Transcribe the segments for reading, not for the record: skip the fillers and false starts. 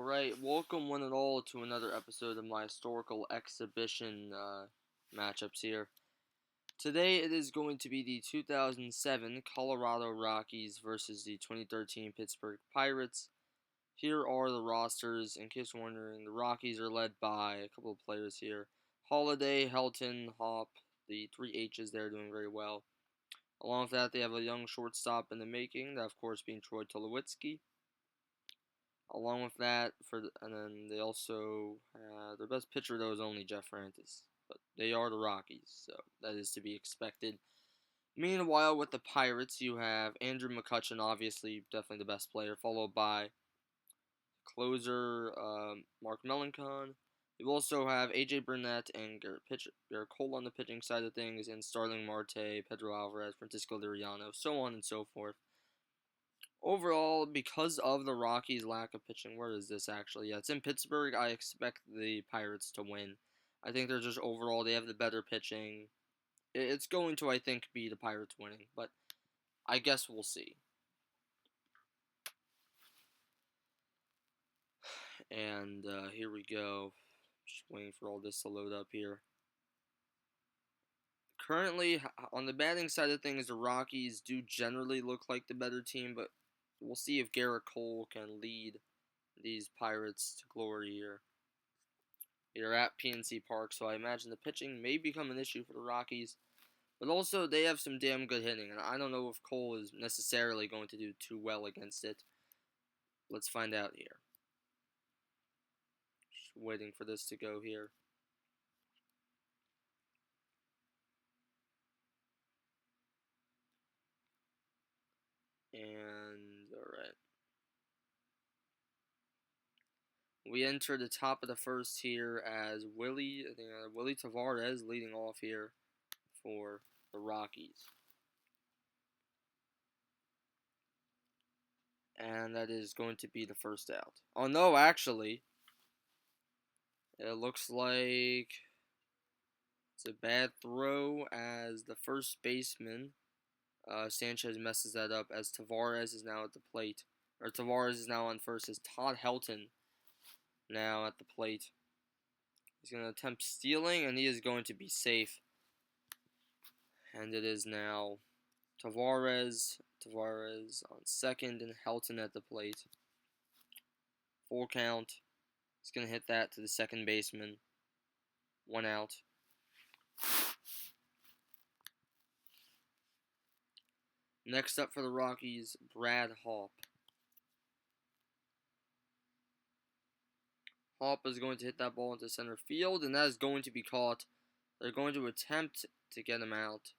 Alright, welcome one and all to another episode of my historical exhibition matchups here. Today it is going to be the 2007 Colorado Rockies versus the 2013 Pittsburgh Pirates. Here are the rosters. In case you're wondering, the Rockies are led by a couple of players here. Holiday, Helton, Hop, the three H's there doing very well. Along with that, they have a young shortstop in the making, that of course being Troy Tulowitzki. Along with that, and then they also their best pitcher though is only Jeff Francis, but they are the Rockies, so that is to be expected. Meanwhile, with the Pirates, you have Andrew McCutchen, obviously definitely the best player, followed by closer Mark Melancon. You also have AJ Burnett and Garrett Cole on the pitching side of things, and Starling Marte, Pedro Alvarez, Francisco Liriano, so on and so forth. Overall, because of the Rockies' lack of pitching, where is this actually? Yeah, it's in Pittsburgh. I expect the Pirates to win. I think they're just overall, they have the better pitching. It's going to, I think, be the Pirates winning, but I guess we'll see. And here we go. Just waiting for all this to load up here. Currently, on the batting side of things, the Rockies do generally look like the better team, but we'll see if Garrett Cole can lead these Pirates to glory here. You're at PNC Park, so I imagine the pitching may become an issue for the Rockies. But also, they have some damn good hitting, and I don't know if Cole is necessarily going to do too well against it. Let's find out here. Just waiting for this to go here. And, alright. We enter the top of the first here as Willie Tavares leading off here for the Rockies. And that is going to be the first out. Oh no, actually, it looks like it's a bad throw as the first baseman, Sanchez, messes that up as Tavares is now at the plate. Or Tavares is now on first as Todd Helton now at the plate. He's going to attempt stealing, and he is going to be safe. And it is now Tavares on second, and Helton at the plate. Full count. He's going to hit that to the second baseman. One out. Next up for the Rockies, Brad Hawpe. Hawpe is going to hit that ball into center field, and that is going to be caught. They're going to attempt to get him out,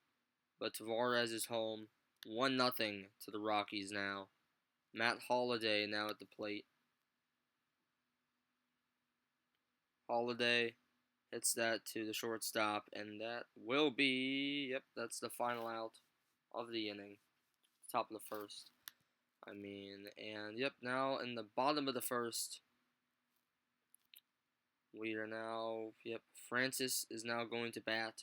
but Tavares is home. 1-0 to the Rockies now. Matt Holliday now at the plate. Holliday hits that to the shortstop, and that will be, yep, that's the final out of the inning. Top of the first. And yep, now in the bottom of the first, we are now, yep, Francis is now going to bat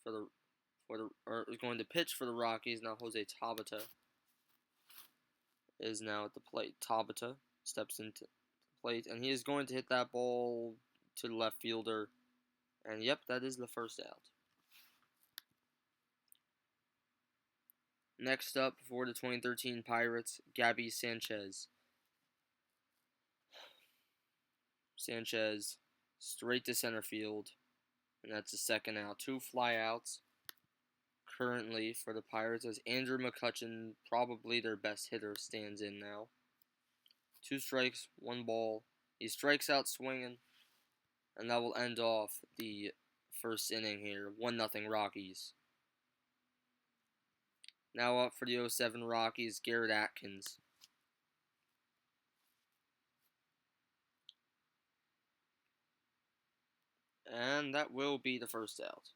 is going to pitch for the Rockies. Now Jose Tabata is now at the plate. Tabata steps into the plate, and he is going to hit that ball to the left fielder. And yep, that is the first out. Next up for the 2013 Pirates, Gabby Sanchez. Sanchez straight to center field, and that's the second out. 2 flyouts currently for the Pirates as Andrew McCutchen, probably their best hitter, stands in now. 2 strikes, 1 ball. He strikes out swinging, and that will end off the first inning here. 1-0 Rockies. Now up for the 07 Rockies, Garrett Atkins. And that will be the first out.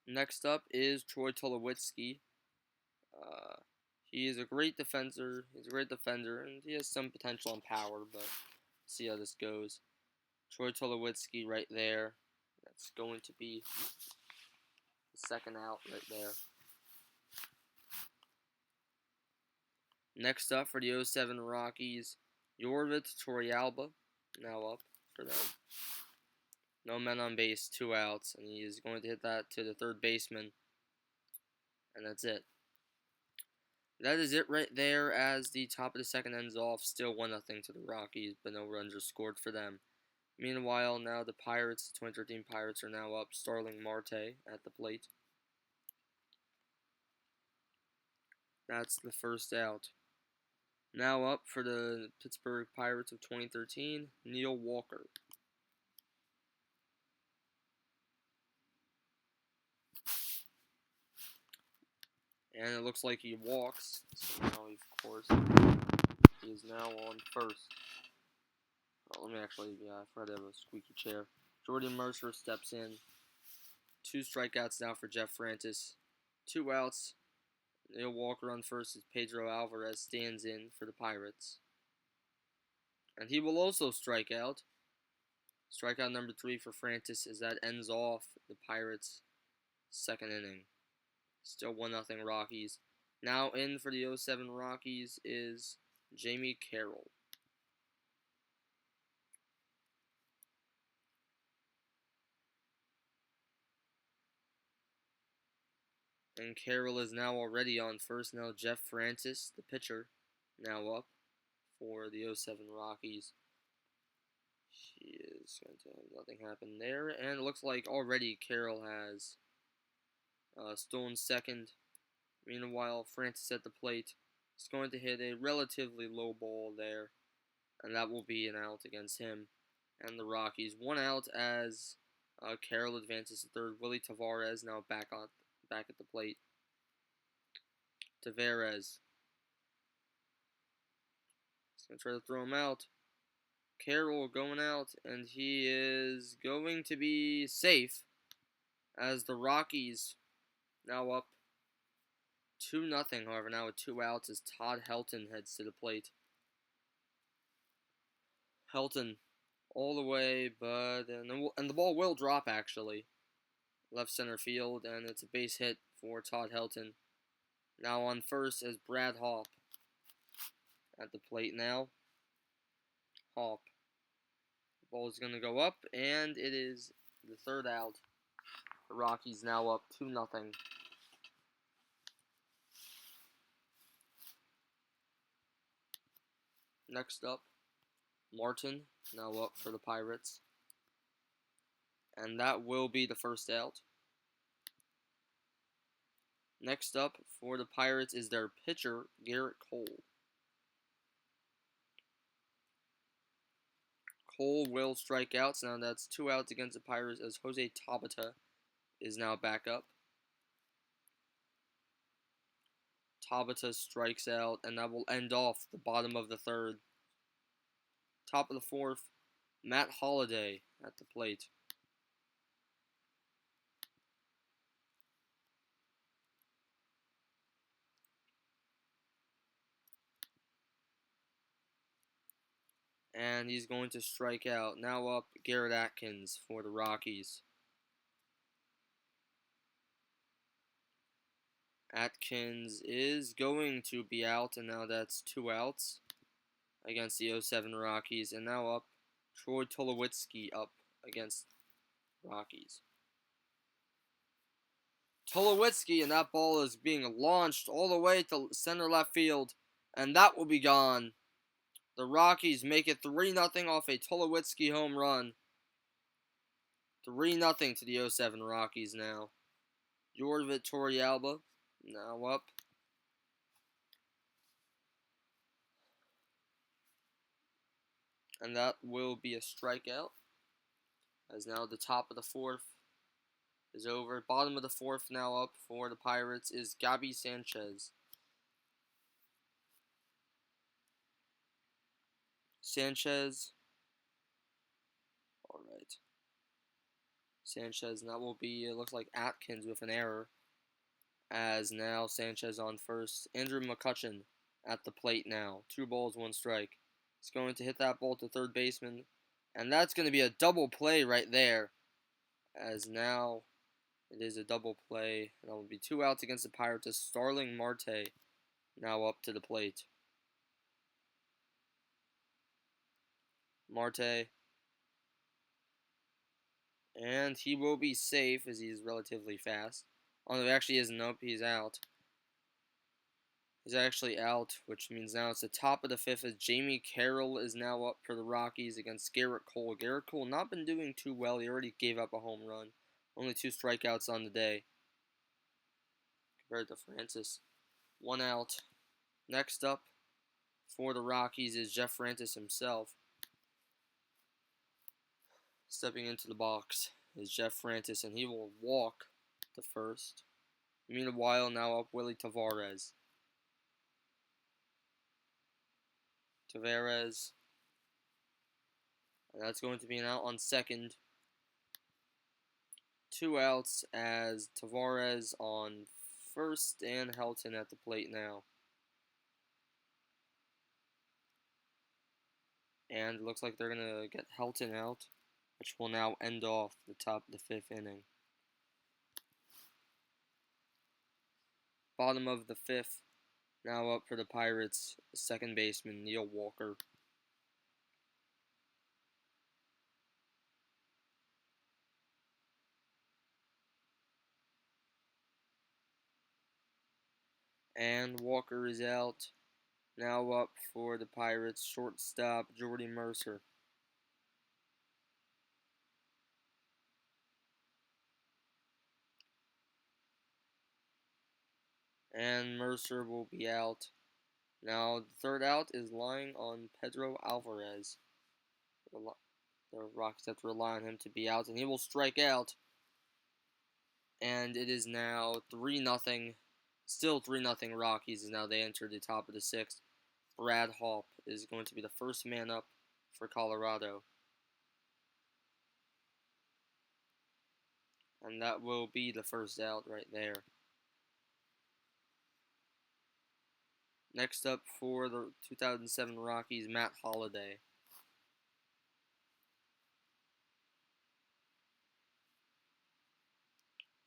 Next up is Troy Tulowitzki. He is a great defender. He's a great defender, and he has some potential and power, but see how this goes. Troy Tulowitzki right there. That's going to be the second out right there. Next up for the 07 Rockies, Yorvit Torrealba now up for them. No men on base, 2 outs, and he is going to hit that to the third baseman, and that's it. That is it right there as the top of the second ends off. Still 1-0 to the Rockies, but no runs are scored for them. Meanwhile, now the Pirates, the 2013 Pirates, are now up. Starling Marte at the plate. That's the first out. Now up for the Pittsburgh Pirates of 2013, Neil Walker. And it looks like he walks. So now, of course, he is now on first. Oh, let me actually, I forgot to have a squeaky chair. Jordan Mercer steps in. 2 strikeouts now for Jeff Francis. 2 outs. Neil Walker on first as Pedro Alvarez stands in for the Pirates. And he will also strike out. Strikeout number 3 for Francis as that ends off the Pirates' second inning. Still 1-0 Rockies. Now in for the 07 Rockies is Jamie Carroll. And Carroll is now already on first. Now Jeff Francis, the pitcher, now up for the 07 Rockies. She is going to have nothing happen there. And it looks like already Carroll has stolen second. Meanwhile, Francis at the plate is going to hit a relatively low ball there. And that will be an out against him and the Rockies. 1 out as Carroll advances to third. Willie Tavares now back at the plate. Tavares. He's going to try to throw him out. Carroll going out, and he is going to be safe as the Rockies now up 2-0. However, now with 2 outs as Todd Helton heads to the plate. Helton all the way, but and the ball will drop actually. Left center field, and it's a base hit for Todd Helton. Now on first is Brad Hawpe at the plate now. Hawpe. The ball is going to go up, and it is the third out. The Rockies now up 2-0. Next up, Martin, now up for the Pirates. And that will be the first out. Next up for the Pirates is their pitcher, Garrett Cole. Cole will strike out, so now that's 2 outs against the Pirates as Jose Tabata is now back up. Tabata strikes out, and that will end off the bottom of the third. Top of the fourth, Matt Holliday at the plate. And he's going to strike out. Now up, Garrett Atkins for the Rockies. Atkins is going to be out, and now that's 2 outs against the 07 Rockies. And now up, Troy Tulowitzki up against Rockies. Tulowitzki, and that ball is being launched all the way to center left field, and that will be gone. The Rockies make it 3-0 off a Tulowitzki home run. 3-0 to the 07 Rockies now. Yorvit Torrealba now up. And that will be a strikeout. As now the top of the fourth is over. Bottom of the fourth now up for the Pirates is Gabby Sanchez. Sanchez. Alright. Sanchez, and that will be, it looks like Atkins with an error. As now Sanchez on first. Andrew McCutchen at the plate now. 2 balls, 1 strike. He's going to hit that ball to third baseman. And that's going to be a double play right there. As now it is a double play. And that will be 2 outs against the Pirates as Starling Marte now up to the plate. Marte. And he will be safe as he's relatively fast. Oh, no, actually isn't. Nope, he's out. He's actually out, which means now it's the top of the fifth as Jamie Carroll is now up for the Rockies against Garrett Cole. Garrett Cole not been doing too well. He already gave up a home run. Only 2 strikeouts on the day compared to Francis. 1 out. Next up for the Rockies is Jeff Francis himself. Stepping into the box is Jeff Francis, and he will walk the first. Meanwhile, now up Willie Tavares. Tavares. And that's going to be an out on second. 2 outs as Tavares on first and Helton at the plate now. And it looks like they're going to get Helton out, which will now end off the top of the 5th inning. Bottom of the 5th, now up for the Pirates, second baseman Neil Walker. And Walker is out. Now up for the Pirates, shortstop Jordy Mercer. And Mercer will be out. Now the third out is lying on Pedro Alvarez. The Rockies have to rely on him to be out, and he will strike out. And it is now 3-0. Still 3-0 Rockies as now they enter the top of the 6th. Brad Hawpe is going to be the first man up for Colorado. And that will be the first out right there. Next up for the 2007 Rockies, Matt Holliday.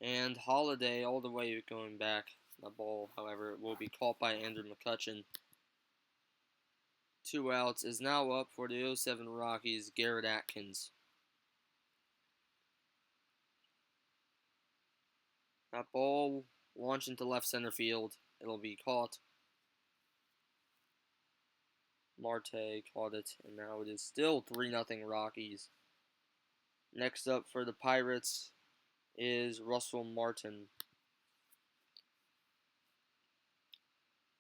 And Holliday all the way going back. The ball, however, will be caught by Andrew McCutchen. 2 outs is now up for the 07 Rockies, Garrett Atkins. That ball launched into left center field. It'll be caught. Marte caught it, and now it is still 3-0 Rockies. Next up for the Pirates is Russell Martin.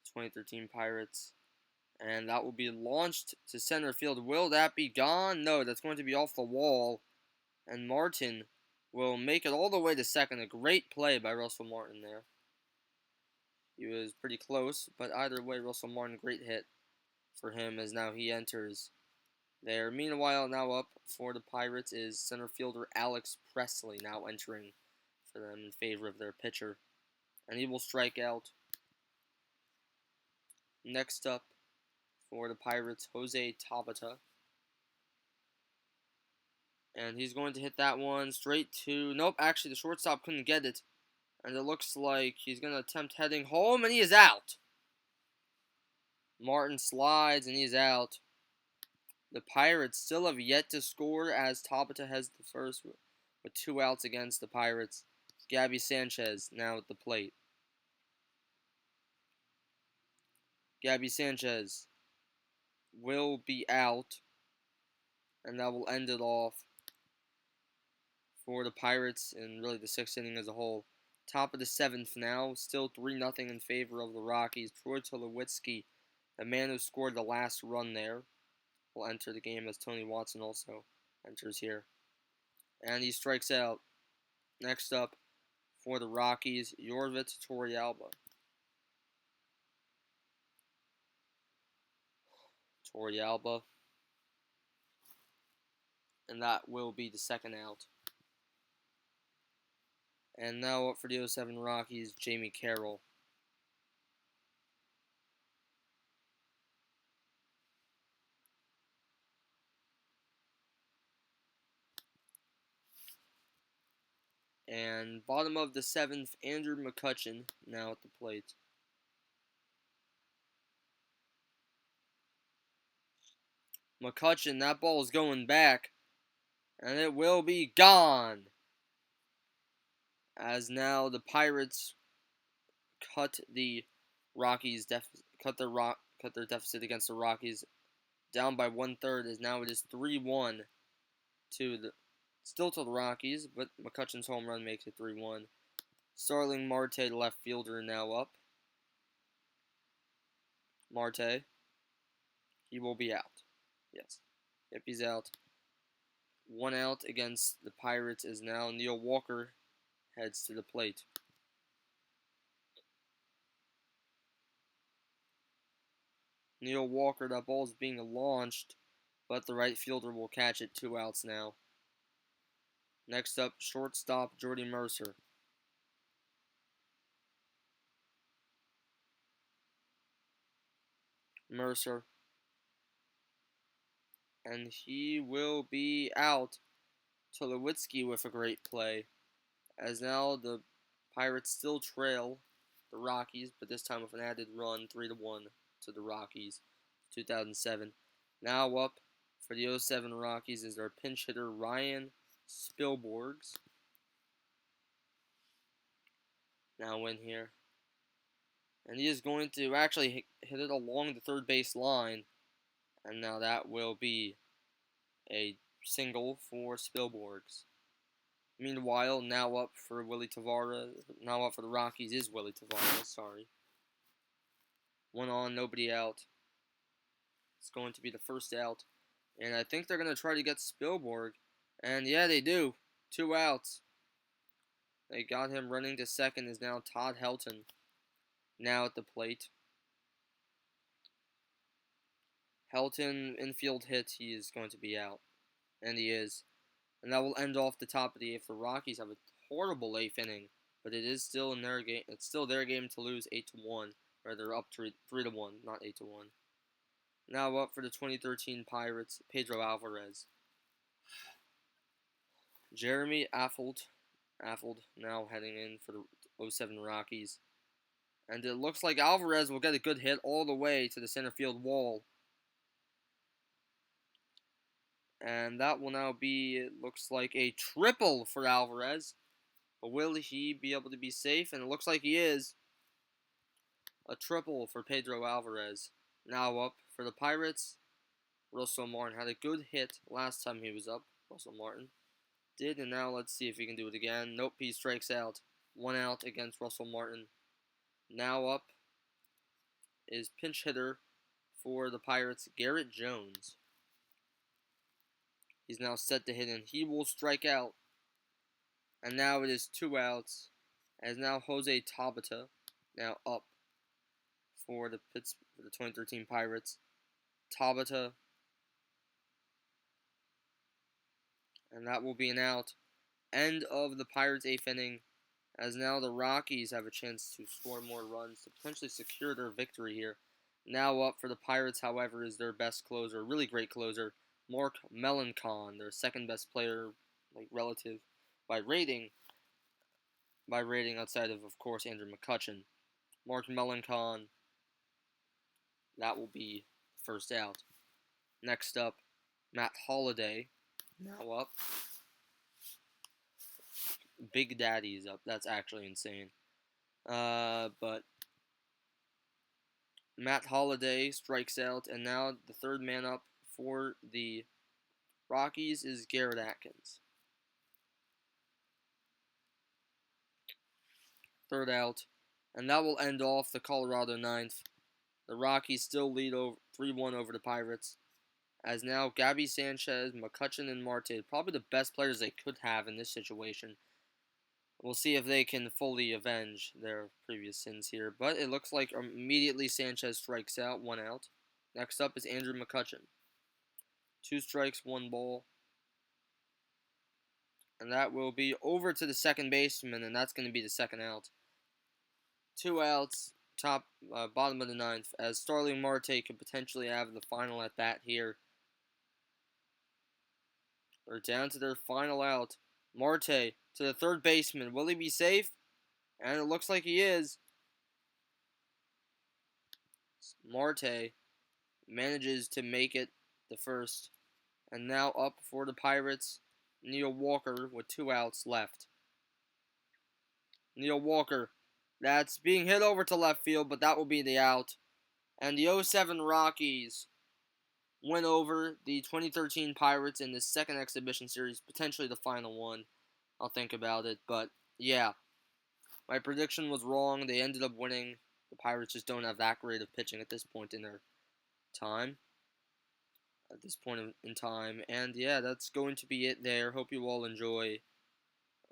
2013 Pirates. And that will be launched to center field. Will that be gone? No, that's going to be off the wall. And Martin will make it all the way to second. A great play by Russell Martin there. He was pretty close, but either way, Russell Martin, great hit for him as now he enters there. Meanwhile, now up for the Pirates is center fielder Alex Presley, now entering for them in favor of their pitcher. And he will strike out. Next up for the Pirates, Jose Tabata. And he's going to hit that one straight to... Nope, actually the shortstop couldn't get it. And it looks like he's going to attempt heading home, and he is out. Martin slides, and he's out. The Pirates still have yet to score as Tabata has the first with 2 outs against the Pirates. Gabby Sanchez now at the plate. Gabby Sanchez will be out, and that will end it off for the Pirates and really the 6th inning as a whole. Top of the 7th now, still 3-0 in favor of the Rockies. Troy Tulowitzki, the man who scored the last run there, will enter the game as Tony Watson also enters here. And he strikes out. Next up for the Rockies, Yorvit Torrealba. Torrealba. And that will be the second out. And now up for the 07 Rockies, Jamie Carroll. And bottom of the 7th, Andrew McCutchen now at the plate. McCutchen, that ball is going back, and it will be gone. As now the Pirates cut the Rockies cut their deficit against the Rockies down by 1/3. As now it is 3-1 to the still to the Rockies, but McCutchen's home run makes it 3-1. Starling Marte, the left fielder, now up. Marte, he will be out. Yes, yep, he's out. 1 out against the Pirates is now Neil Walker heads to the plate. Neil Walker, that ball is being launched, but the right fielder will catch it. 2 outs now. Next up, shortstop Jordy Mercer. Mercer. And he will be out. Tulowitzki with a great play. As now the Pirates still trail the Rockies, but this time with an added run, 3-1 to the Rockies, 2007. Now up for the 07 Rockies is their pinch hitter Ryan Spilborghs. Now in here. And he is going to actually hit it along the third base line. And now that will be a single for Spilborghs. Meanwhile, now up for now up for the Rockies is Willie Tavares, sorry. 1 on, nobody out. It's going to be the first out. And I think they're going to try to get Spilborg. And yeah, they do. 2 outs. They got him running to second is now Todd Helton. Now at the plate. Helton, infield hit, he is going to be out. And he is. And that will end off the top of the 8th. The Rockies have a horrible 8th inning. But it is still in their game. It's still their game to lose 8-1. Or they're up 3-1, not 8-1. Now up for the 2013 Pirates, Pedro Alvarez. Jeremy Affoldt now heading in for the 07 Rockies. And it looks like Alvarez will get a good hit all the way to the center field wall. And that will now be, it looks like, a triple for Alvarez. But will he be able to be safe? And it looks like he is. A triple for Pedro Alvarez. Now up for the Pirates, Russell Martin had a good hit last time he was up. Russell Martin did, and now let's see if he can do it again. Nope, he strikes out. 1 out against Russell Martin. Now up is pinch hitter for the Pirates, Garrett Jones. He's now set to hit, and he will strike out. And now it is 2 outs, as now Jose Tabata now up for the 2013 Pirates. Tabata, and that will be an out. End of the Pirates' 8th inning, as now the Rockies have a chance to score more runs to potentially secure their victory here. Now up for the Pirates, however, is their best closer, really great closer, Mark Melancon, their second best player, relative by rating outside of course, Andrew McCutchen. Mark Melancon, that will be first out. Next up, Matt Holliday, now up. Big Daddy's up. That's actually insane. But Matt Holliday strikes out, and now the third man up for the Rockies is Garrett Atkins. Third out, and that will end off the Colorado 9th. The Rockies still lead 3-1 over the Pirates, as now Gabby Sanchez, McCutchen, and Marte, probably the best players they could have in this situation. We'll see if they can fully avenge their previous sins here. But it looks like immediately Sanchez strikes out, 1 out. Next up is Andrew McCutchen. 2 strikes, 1 ball. And that will be over to the second baseman, and that's going to be the second out. 2 outs, bottom of the 9th, as Starling Marte could potentially have the final at bat here. We're down to their final out. Marte to the third baseman. Will he be safe? And it looks like he is. Marte manages to make it the first. And now up for the Pirates, Neil Walker with 2 outs left. Neil Walker, that's being hit over to left field, but that will be the out. And the 07 Rockies win over the 2013 Pirates in the second exhibition series, potentially the final one. I'll think about it, but yeah, my prediction was wrong. They ended up winning. The Pirates just don't have that great of pitching at this point in their time. At this point in time, and yeah, that's going to be it there. Hope you all enjoyed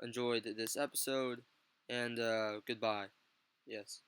this episode, and goodbye. Yes.